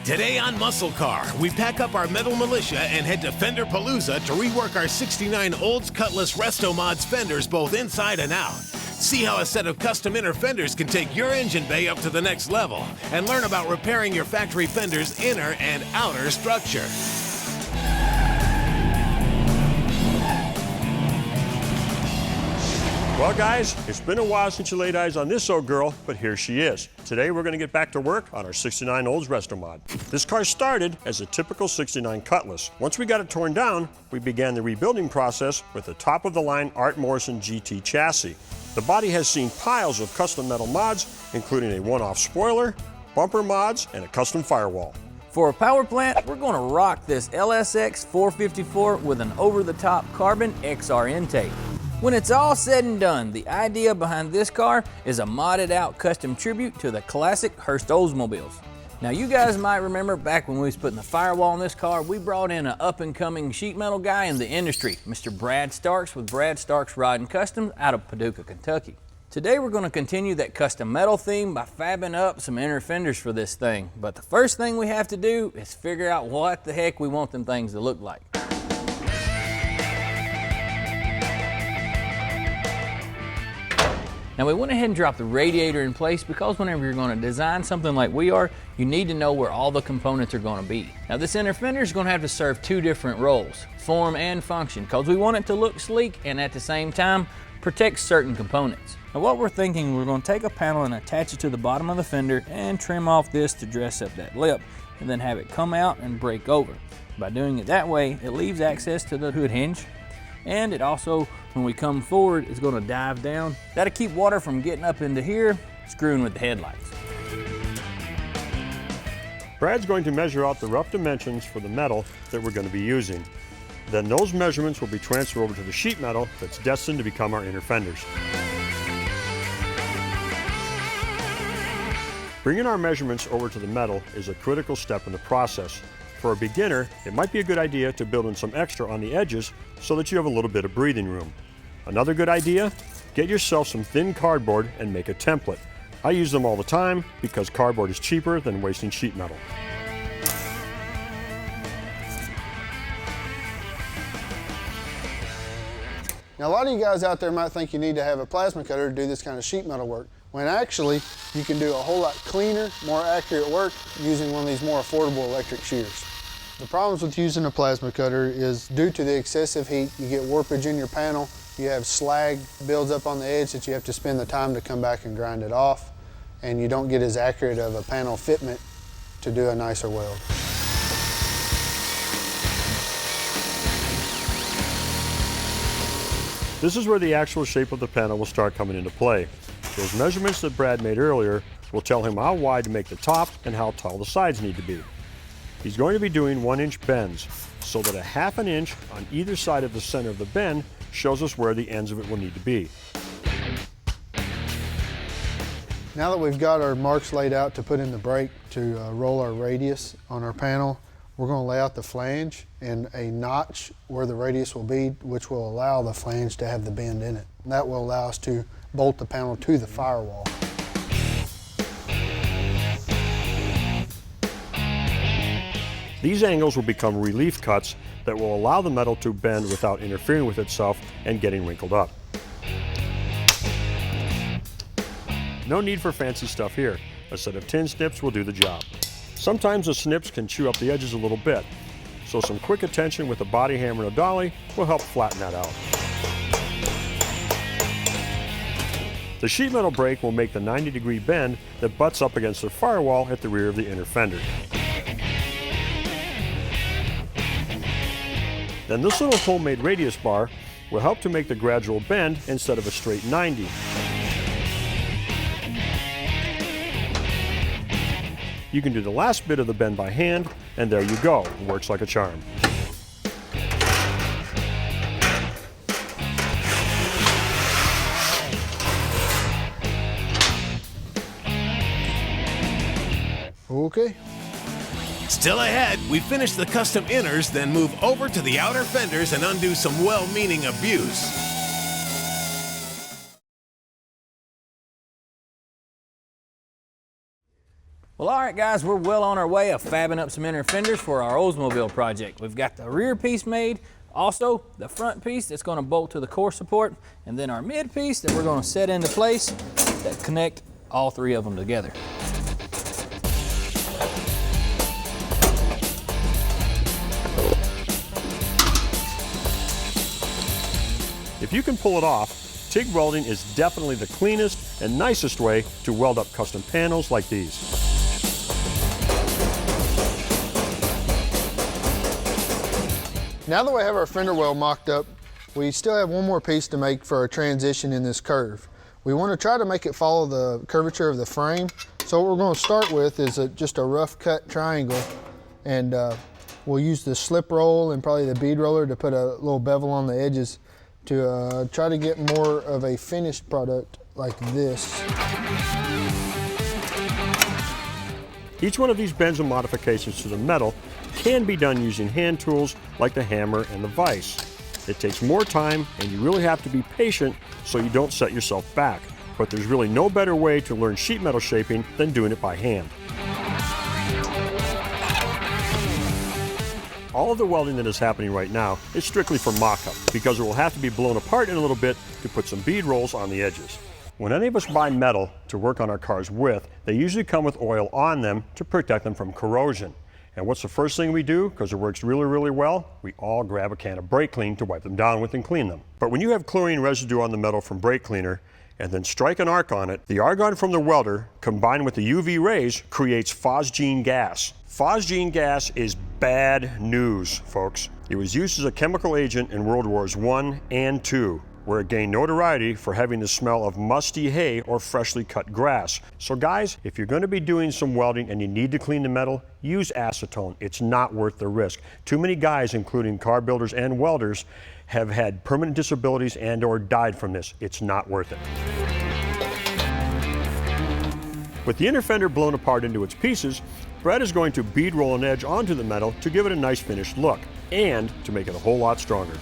Today on MuscleCar, we pack up our metal militia and head to Fenderpalooza to rework our '69 Olds Cutlass Restomod fenders both inside and out. See how a set of custom inner fenders can take your engine bay up to the next level, and learn about repairing your factory fender's inner and outer structure. Well guys, it's been a while since you laid eyes on this old girl, but here she is. Today we're going to get back to work on our '69 Olds Restomod. This car started as a typical '69 Cutlass. Once we got it torn down, we began the rebuilding process with the top-of-the-line Art Morrison GT chassis. The body has seen piles of custom metal mods, including a one-off spoiler, bumper mods, and a custom firewall. For a power plant, we're going to rock this LSX 454 with an over-the-top carbon XR intake. When it's all said and done, the idea behind this car is a modded out custom tribute to the classic Hurst Oldsmobiles. Now you guys might remember back when we was putting the firewall in this car, we brought in an up and coming sheet metal guy in the industry, Mr. Brad Starks with Brad Starks Rod and Customs out of Paducah, Kentucky. Today we're going to continue that custom metal theme by fabbing up some inner fenders for this thing. But the first thing we have to do is figure out what the heck we want them things to look like. Now we went ahead and dropped the radiator in place because whenever you're going to design something like we are, you need to know where all the components are going to be. Now this inner fender is going to have to serve two different roles, form and function, because we want it to look sleek and at the same time protect certain components. Now what we're thinking, we're going to take a panel and attach it to the bottom of the fender and trim off this to dress up that lip, and then have it come out and break over. By doing it that way, it leaves access to the hood hinge, and it also, when we come forward, is going to dive down. That'll keep water from getting up into here, screwing with the headlights. Brad's going to measure out the rough dimensions for the metal that we're going to be using. Then those measurements will be transferred over to the sheet metal that's destined to become our inner fenders. Bringing our measurements over to the metal is a critical step in the process. For a beginner, it might be a good idea to build in some extra on the edges so that you have a little bit of breathing room. Another good idea? Get yourself some thin cardboard and make a template. I use them all the time because cardboard is cheaper than wasting sheet metal. Now a lot of you guys out there might think you need to have a plasma cutter to do this kind of sheet metal work, when actually you can do a whole lot cleaner, more accurate work using one of these more affordable electric shears. The problems with using a plasma cutter is due to the excessive heat, you get warpage in your panel, you have slag builds up on the edge that you have to spend the time to come back and grind it off, and you don't get as accurate of a panel fitment to do a nicer weld. This is where the actual shape of the panel will start coming into play. Those measurements that Brad made earlier will tell him how wide to make the top and how tall the sides need to be. He's going to be doing 1-inch bends, so that a ½ inch on either side of the center of the bend shows us where the ends of it will need to be. Now that we've got our marks laid out to put in the brake to roll our radius on our panel, we're going to lay out the flange and a notch where the radius will be, which will allow the flange to have the bend in it. And that will allow us to bolt the panel to the firewall. These angles will become relief cuts that will allow the metal to bend without interfering with itself and getting wrinkled up. No need for fancy stuff here. A set of tin snips will do the job. Sometimes the snips can chew up the edges a little bit, so some quick attention with a body hammer and a dolly will help flatten that out. The sheet metal brake will make the 90-degree bend that butts up against the firewall at the rear of the inner fender. Then this little homemade radius bar will help to make the gradual bend instead of a straight 90. You can do the last bit of the bend by hand, and there you go. It works like a charm. Okay. Still ahead, we finish the custom inners, then move over to the outer fenders and undo some well-meaning abuse. Well, all right, guys, we're well on our way of fabbing up some inner fenders for our Oldsmobile project. We've got the rear piece made, also the front piece that's going to bolt to the core support, and then our mid piece that we're going to set into place that connect all three of them together. If you can pull it off, TIG welding is definitely the cleanest and nicest way to weld up custom panels like these. Now that we have our fender well mocked up, we still have one more piece to make for our transition in this curve. We want to try to make it follow the curvature of the frame. So what we're going to start with is just a rough cut triangle, and we'll use the slip roll and probably the bead roller to put a little bevel on the edges to try to get more of a finished product like this. Each one of these bends and modifications to the metal can be done using hand tools like the hammer and the vise. It takes more time and you really have to be patient so you don't set yourself back. But there's really no better way to learn sheet metal shaping than doing it by hand. All of the welding that is happening right now is strictly for mock-up because it will have to be blown apart in a little bit to put some bead rolls on the edges. When any of us buy metal to work on our cars with, they usually come with oil on them to protect them from corrosion. And what's the first thing we do? Because it works really, really well, we all grab a can of brake clean to wipe them down with and clean them. But when you have chlorine residue on the metal from brake cleaner and then strike an arc on it, the argon from the welder combined with the UV rays creates phosgene gas. Phosgene gas is bad news, folks. It was used as a chemical agent in World Wars I and II, where it gained notoriety for having the smell of musty hay or freshly cut grass. So guys, if you're going to be doing some welding and you need to clean the metal, use acetone. It's not worth the risk. Too many guys, including car builders and welders, have had permanent disabilities and or died from this. It's not worth it. With the inner fender blown apart into its pieces, Brad is going to bead roll an edge onto the metal to give it a nice finished look and to make it a whole lot stronger.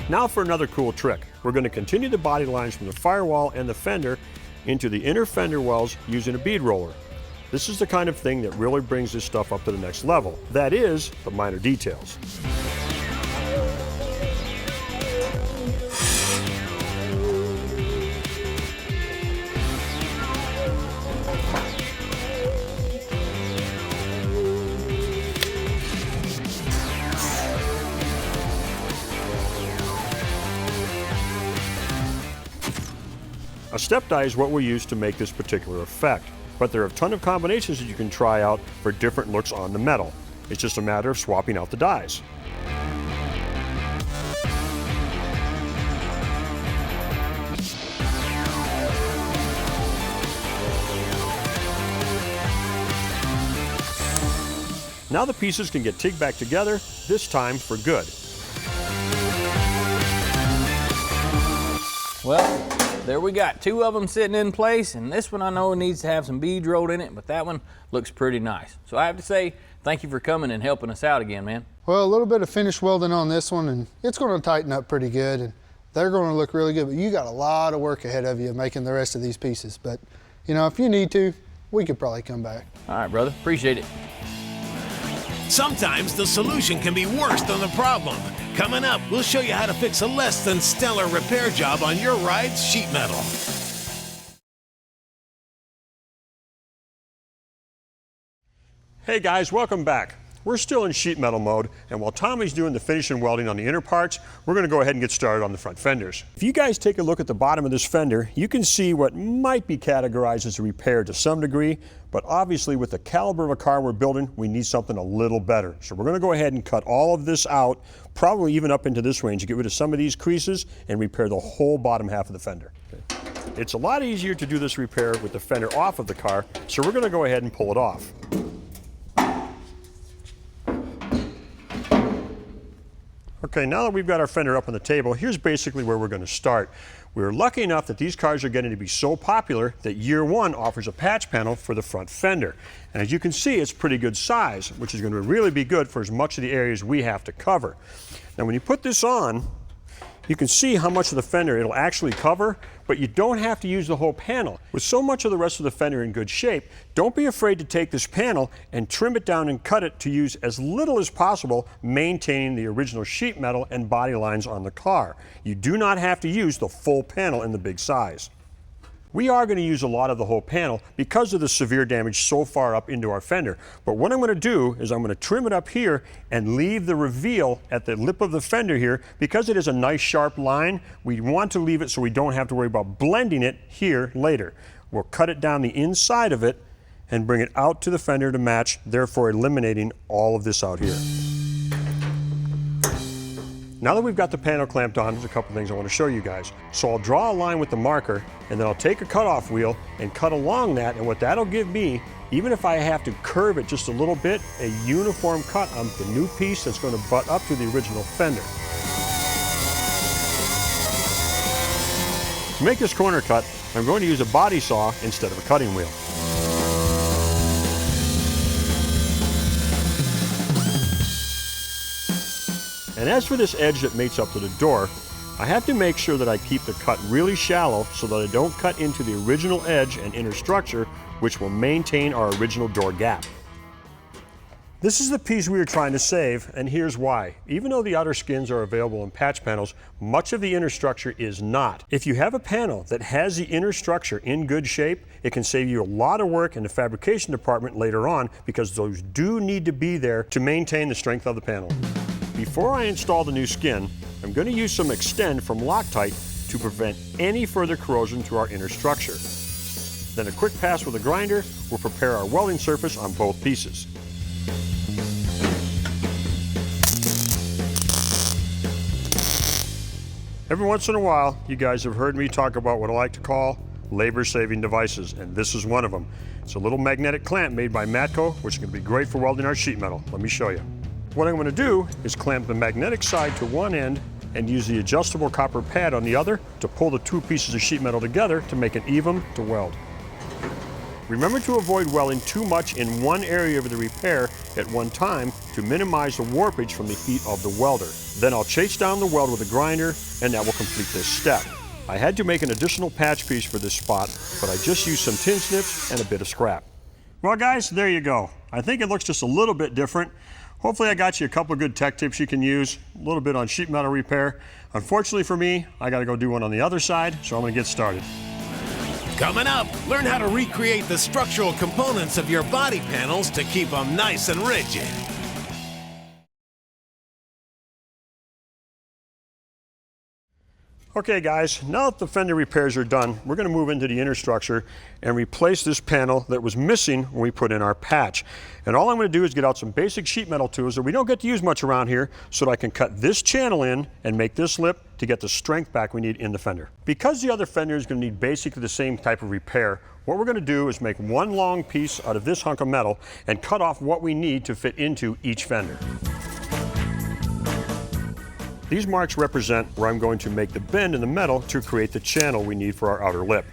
Now for another cool trick. We're going to continue the body lines from the firewall and the fender into the inner fender wells using a bead roller. This is the kind of thing that really brings this stuff up to the next level. That is, the minor details. A step die is what we use to make this particular effect, but there are a ton of combinations that you can try out for different looks on the metal. It's just a matter of swapping out the dies. Now the pieces can get TIG back together, this time for good. Well, there we got two of them sitting in place, and this one I know needs to have some beads rolled in it, but that one looks pretty nice. So I have to say, thank you for coming and helping us out again, man. Well, a little bit of finish welding on this one, and it's going to tighten up pretty good, and they're going to look really good, but you got a lot of work ahead of you making the rest of these pieces. But, you know, if you need to, we could probably come back. All right, brother, appreciate it. Sometimes the solution can be worse than the problem. Coming up, we'll show you how to fix a less than stellar repair job on your ride's sheet metal. Hey guys, welcome back. We're still in sheet metal mode, and while Tommy's doing the finishing welding on the inner parts, we're going to go ahead and get started on the front fenders. If you guys take a look at the bottom of this fender, you can see what might be categorized as a repair to some degree, but obviously with the caliber of a car we're building, we need something a little better. So we're going to go ahead and cut all of this out, probably even up into this range, to get rid of some of these creases and repair the whole bottom half of the fender. Okay. It's a lot easier to do this repair with the fender off of the car, so we're going to go ahead and pull it off. Okay, now that we've got our fender up on the table, here's basically where we're going to start. We were lucky enough that these cars are getting to be so popular that year one offers a patch panel for the front fender. And as you can see, it's pretty good size, which is going to really be good for as much of the areas we have to cover. Now when you put this on, you can see how much of the fender it'll actually cover, but you don't have to use the whole panel. With so much of the rest of the fender in good shape, don't be afraid to take this panel and trim it down and cut it to use as little as possible, maintaining the original sheet metal and body lines on the car. You do not have to use the full panel in the big size. We are going to use a lot of the whole panel because of the severe damage so far up into our fender. But what I'm going to do is I'm going to trim it up here and leave the reveal at the lip of the fender here. Because it is a nice sharp line, we want to leave it so we don't have to worry about blending it here later. We'll cut it down the inside of it and bring it out to the fender to match, therefore eliminating all of this out here. Now that we've got the panel clamped on, there's a couple things I want to show you guys. So I'll draw a line with the marker, and then I'll take a cutoff wheel and cut along that, and what that'll give me, even if I have to curve it just a little bit, a uniform cut on the new piece that's going to butt up to the original fender. To make this corner cut, I'm going to use a body saw instead of a cutting wheel. And as for this edge that mates up to the door, I have to make sure that I keep the cut really shallow so that I don't cut into the original edge and inner structure, which will maintain our original door gap. This is the piece we were trying to save, and here's why. Even though the outer skins are available in patch panels, much of the inner structure is not. If you have a panel that has the inner structure in good shape, it can save you a lot of work in the fabrication department later on, because those do need to be there to maintain the strength of the panel. Before I install the new skin, I'm going to use some Extend from Loctite to prevent any further corrosion to our inner structure. Then a quick pass with a grinder will prepare our welding surface on both pieces. Every once in a while, you guys have heard me talk about what I like to call labor-saving devices, and this is one of them. It's a little magnetic clamp made by Matco, which is going to be great for welding our sheet metal. Let me show you. What I'm going to do is clamp the magnetic side to one end and use the adjustable copper pad on the other to pull the two pieces of sheet metal together to make it even to weld. Remember to avoid welding too much in one area of the repair at one time to minimize the warpage from the heat of the welder. Then I'll chase down the weld with a grinder, and that will complete this step. I had to make an additional patch piece for this spot, but I just used some tin snips and a bit of scrap. Well guys, there you go. I think it looks just a little bit different. Hopefully I got you a couple of good tech tips you can use, a little bit on sheet metal repair. Unfortunately for me, I got to go do one on the other side, so I'm going to get started. Coming up, learn how to recreate the structural components of your body panels to keep them nice and rigid. Okay guys, now that the fender repairs are done, we're going to move into the inner structure and replace this panel that was missing when we put in our patch. And all I'm going to do is get out some basic sheet metal tools that we don't get to use much around here, so that I can cut this channel in and make this lip to get the strength back we need in the fender. Because the other fender is going to need basically the same type of repair, what we're going to do is make one long piece out of this hunk of metal and cut off what we need to fit into each fender. These marks represent where I'm going to make the bend in the metal to create the channel we need for our outer lip.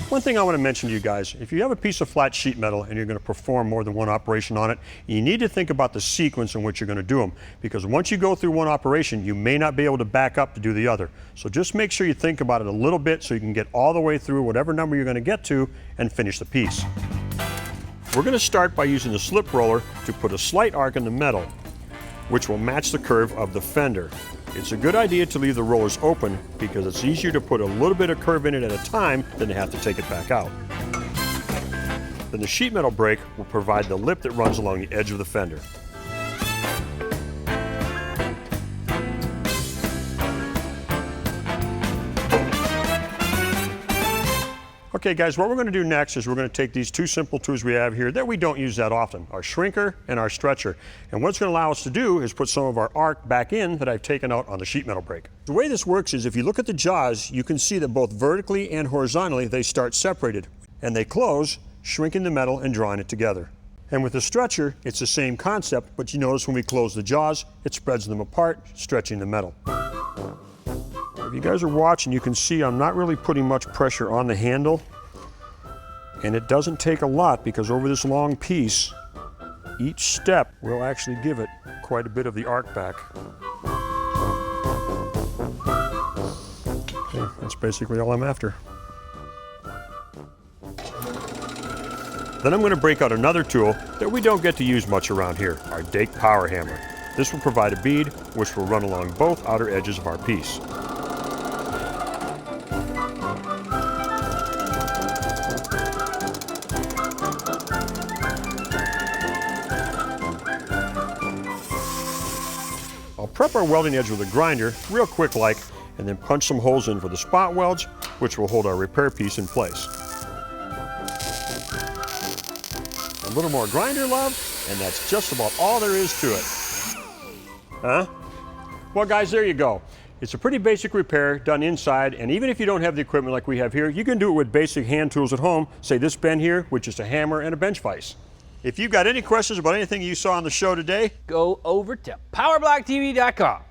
One thing I want to mention to you guys, if you have a piece of flat sheet metal and you're going to perform more than one operation on it, you need to think about the sequence in which you're going to do them, because once you go through one operation, you may not be able to back up to do the other. So just make sure you think about it a little bit so you can get all the way through whatever number you're going to get to and finish the piece. We're going to start by using the slip roller to put a slight arc in the metal, which will match the curve of the fender. It's a good idea to leave the rollers open because it's easier to put a little bit of curve in it at a time than to have to take it back out. Then the sheet metal brake will provide the lip that runs along the edge of the fender. Okay guys, what we're going to do next is we're going to take these two simple tools we have here that we don't use that often, our shrinker and our stretcher. And what it's going to allow us to do is put some of our arc back in that I've taken out on the sheet metal brake. The way this works is if you look at the jaws, you can see that both vertically and horizontally they start separated, and they close, shrinking the metal and drawing it together. And with the stretcher, it's the same concept, but you notice when we close the jaws, it spreads them apart, stretching the metal. If you guys are watching, you can see I'm not really putting much pressure on the handle, and it doesn't take a lot because over this long piece, each step will actually give it quite a bit of the arc back. Okay, that's basically all I'm after. Then I'm going to break out another tool that we don't get to use much around here, our Dake power hammer. This will provide a bead which will run along both outer edges of our piece. I'll prep our welding edge with a grinder, real quick like, and then punch some holes in for the spot welds, which will hold our repair piece in place. A little more grinder love, and that's just about all there is to it. Huh? Well guys, there you go. It's a pretty basic repair done inside, and even if you don't have the equipment like we have here, you can do it with basic hand tools at home, say this bend here, with just a hammer and a bench vise. If you've got any questions about anything you saw on the show today, Go over to PowerBlockTV.com.